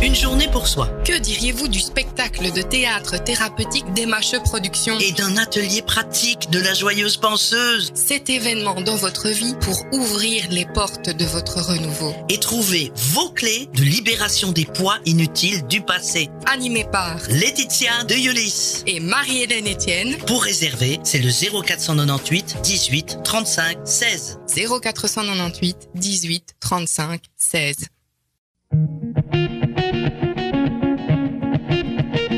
Une journée pour soi. Que diriez-vous du spectacle de théâtre thérapeutique d'MHE Productions Et d'un atelier pratique de la joyeuse penseuse. Cet événement dans votre vie pour ouvrir les portes de votre renouveau. Et trouver vos clés de libération des poids inutiles du passé. Animé par Laetitia de Ulysse. et Marie-Hélène Etienne. Pour réserver, c'est le 0498 18 35 16. 0498 18 35 16.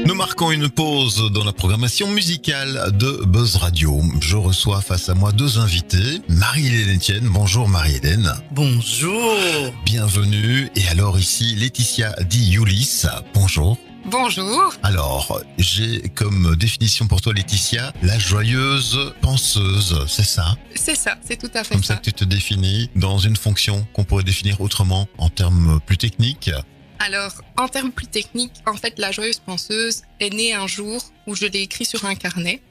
Nous marquons une pause dans la programmation musicale de Buzz Radio. Je reçois face à moi deux invités. Marie-Hélène Etienne. Bonjour Marie-Hélène. Bonjour. Bienvenue. Et alors ici, Laetitia dit Ulysse. Bonjour. Bonjour. Alors, j'ai comme définition pour toi, Laetitia, la joyeuse penseuse, c'est ça? C'est ça, c'est tout à fait Comme ça que tu te définis dans une fonction qu'on pourrait définir autrement en termes plus techniques. Alors, en termes plus techniques, en fait, la joyeuse penseuse est née un jour où je l'ai écrit sur un carnet.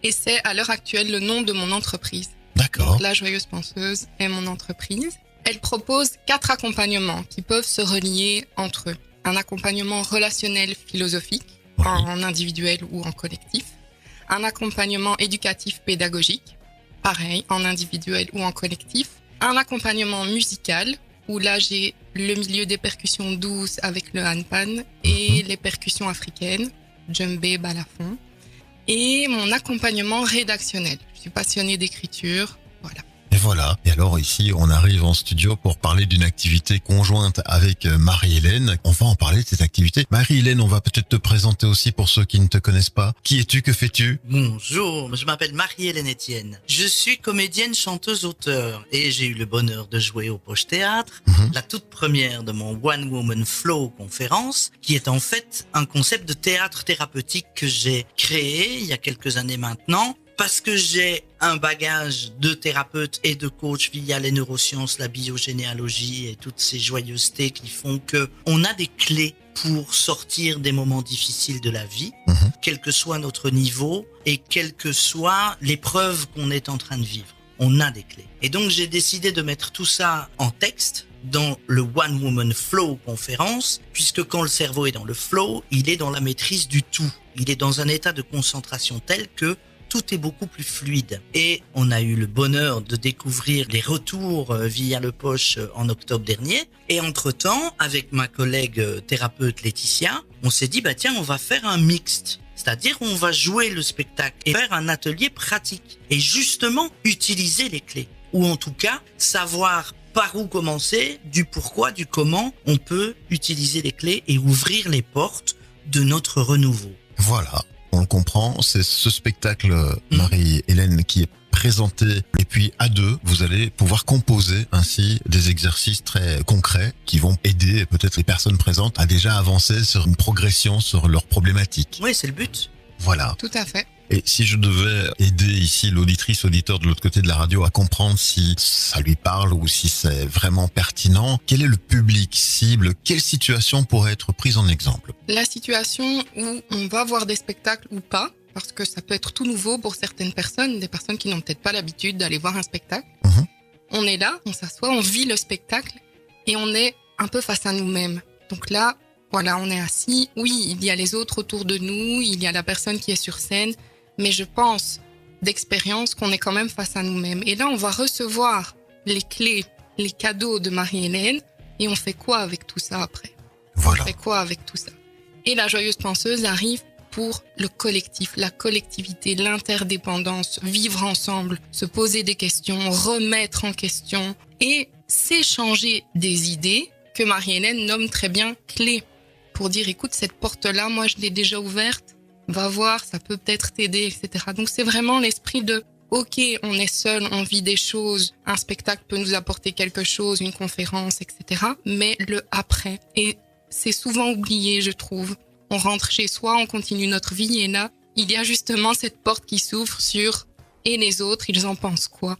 Et c'est à l'heure actuelle le nom de mon entreprise. D'accord. La joyeuse penseuse est mon entreprise. Elle propose 4 accompagnements qui peuvent se relier entre eux. Un accompagnement relationnel philosophique, Oui. en individuel ou en collectif. Un accompagnement éducatif pédagogique, pareil, en individuel ou en collectif. Un accompagnement musical, où là j'ai le milieu des percussions douces avec le handpan et les percussions africaines, djembé, balafon. Et mon accompagnement rédactionnel. Je suis passionnée d'écriture, voilà. Et voilà. Et alors ici, on arrive en studio pour parler d'une activité conjointe avec Marie-Hélène. On va en parler de cette activité. Marie-Hélène, on va peut-être te présenter aussi pour ceux qui ne te connaissent pas. Qui es-tu? Que fais-tu? Bonjour, je m'appelle Marie-Hélène Etienne. Je suis comédienne, chanteuse, auteur et j'ai eu le bonheur de jouer au Poche Théâtre, la toute première de mon One Woman Flow conférence, qui est en fait un concept de théâtre thérapeutique que j'ai créé il y a quelques années maintenant. Parce que j'ai un bagage de thérapeute et de coach via les neurosciences, la biogénéalogie et toutes ces joyeusetés qui font que on a des clés pour sortir des moments difficiles de la vie, quel que soit notre niveau et quelle que soit l'épreuve qu'on est en train de vivre. On a des clés. Et donc j'ai décidé de mettre tout ça en texte dans le One Woman Flow conférence, puisque quand le cerveau est dans le flow, il est dans la maîtrise du tout. Il est dans un état de concentration tel que tout est beaucoup plus fluide. Et on a eu le bonheur de découvrir les retours via le Poche en octobre dernier. Et entre-temps, avec ma collègue thérapeute Laetitia, on s'est dit, tiens, on va faire un mixte. C'est-à-dire, on va jouer le spectacle et faire un atelier pratique. Et justement, utiliser les clés. Ou en tout cas, savoir par où commencer, du pourquoi, du comment, on peut utiliser les clés et ouvrir les portes de notre renouveau. Voilà. On le comprend, c'est ce spectacle, Marie-Hélène, qui est présenté. Et puis, à deux, vous allez pouvoir composer ainsi des exercices très concrets qui vont aider peut-être les personnes présentes à déjà avancer sur une progression sur leurs problématiques. Oui, c'est le but. Voilà. Tout à fait. Et si je devais aider ici l'auditrice, auditeur de l'autre côté de la radio à comprendre si ça lui parle ou si c'est vraiment pertinent, quel est le public cible? Quelle situation pourrait être prise en exemple? La situation où on va voir des spectacles ou pas, parce que ça peut être tout nouveau pour certaines personnes, des personnes qui n'ont peut-être pas l'habitude d'aller voir un spectacle. On est là, on s'assoit, on vit le spectacle et on est un peu face à nous-mêmes. Donc là, voilà, on est assis. Oui, il y a les autres autour de nous, il y a la personne qui est sur scène, mais je pense d'expérience qu'on est quand même face à nous-mêmes. Et là, on va recevoir les clés, les cadeaux de Marie-Hélène et on fait quoi avec tout ça après? Voilà. On fait quoi avec tout ça? Et la joyeuse penseuse arrive pour le collectif, la collectivité, l'interdépendance, vivre ensemble, se poser des questions, remettre en question et s'échanger des idées que Marie-Hélène nomme très bien clés pour dire écoute, cette porte-là, moi je l'ai déjà ouverte, va voir, ça peut peut-être t'aider, etc. Donc c'est vraiment l'esprit de ok, on est seul, on vit des choses, un spectacle peut nous apporter quelque chose, une conférence, etc. Mais le après, et c'est souvent oublié, je trouve. On rentre chez soi, on continue notre vie et là, il y a justement cette porte qui s'ouvre sur et les autres, ils en pensent quoi?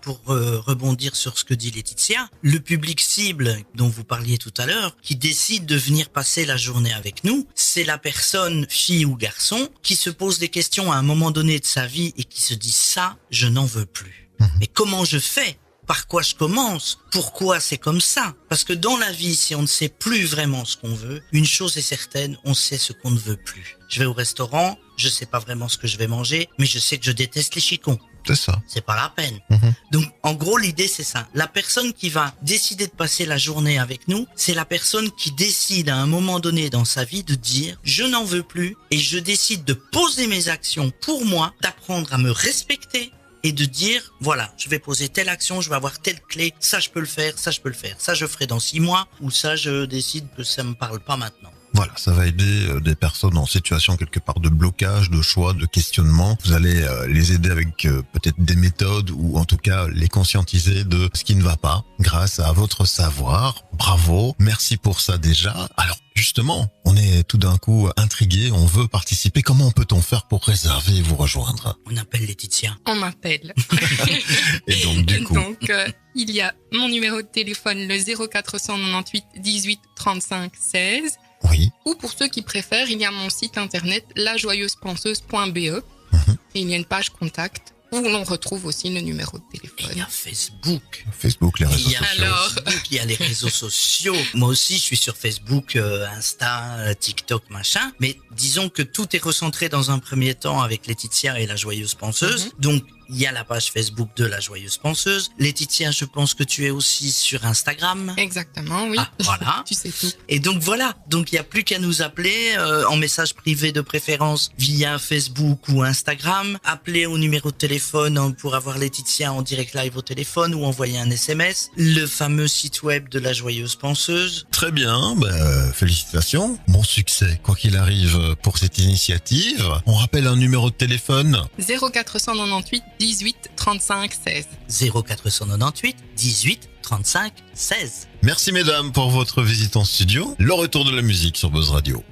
Pour rebondir sur ce que dit Laetitia, le public cible dont vous parliez tout à l'heure, qui décide de venir passer la journée avec nous, c'est la personne, fille ou garçon, qui se pose des questions à un moment donné de sa vie et qui se dit ça, je n'en veux plus. Mais comment je fais par quoi je commence, pourquoi c'est comme ça. Parce que dans la vie, si on ne sait plus vraiment ce qu'on veut, une chose est certaine, on sait ce qu'on ne veut plus. Je vais au restaurant, je sais pas vraiment ce que je vais manger, mais je sais que je déteste les chicons. C'est ça. C'est pas la peine. Mhm. Donc, en gros, l'idée, c'est ça. La personne qui va décider de passer la journée avec nous, c'est la personne qui décide à un moment donné dans sa vie de dire, je n'en veux plus et je décide de poser mes actions pour moi, d'apprendre à me respecter et de dire, voilà, je vais poser telle action, je vais avoir telle clé, ça je peux le faire, ça je peux le faire, ça je ferai dans 6 mois ou ça je décide que ça me parle pas maintenant. Voilà, ça va aider des personnes en situation quelque part de blocage, de choix, de questionnement. Vous allez les aider avec peut-être des méthodes ou en tout cas les conscientiser de ce qui ne va pas grâce à votre savoir. Bravo, merci pour ça déjà. Alors justement, on est tout d'un coup intrigué, on veut participer. Comment peut-on faire pour réserver et vous rejoindre? On appelle Laetitia. On m'appelle. Et donc du coup, Donc, il y a mon numéro de téléphone, le 0498 18 35 16. oui, Ou pour ceux qui préfèrent, il y a mon site internet lajoyeuspenseuse.be et il y a une page contact où l'on retrouve aussi le numéro de Et il y téléphone. a Facebook. Facebook, les réseaux Il y a sociaux. Alors. Facebook, il y a les réseaux sociaux. Moi aussi, je suis sur Facebook, Insta, TikTok, machin. Mais disons que tout est recentré dans un premier temps avec Laetitia et la Joyeuse Penseuse. Donc, il y a la page Facebook de la Joyeuse Penseuse. Laetitia, je pense que tu es aussi sur Instagram. Exactement, oui. Ah, voilà. Tu sais tout. Et donc voilà, donc il n'y a plus qu'à nous appeler en message privé de préférence via Facebook ou Instagram, appeler au numéro de téléphone pour avoir Laetitia en direct live au téléphone ou envoyer un SMS, le fameux site web de la Joyeuse Penseuse. Très bien, félicitations. Bon succès, quoi qu'il arrive pour cette initiative. On rappelle un numéro de téléphone. 0498 18 35 16. 0498 18 35 16. Merci mesdames pour votre visite en studio. Le retour de la musique sur Buzz Radio.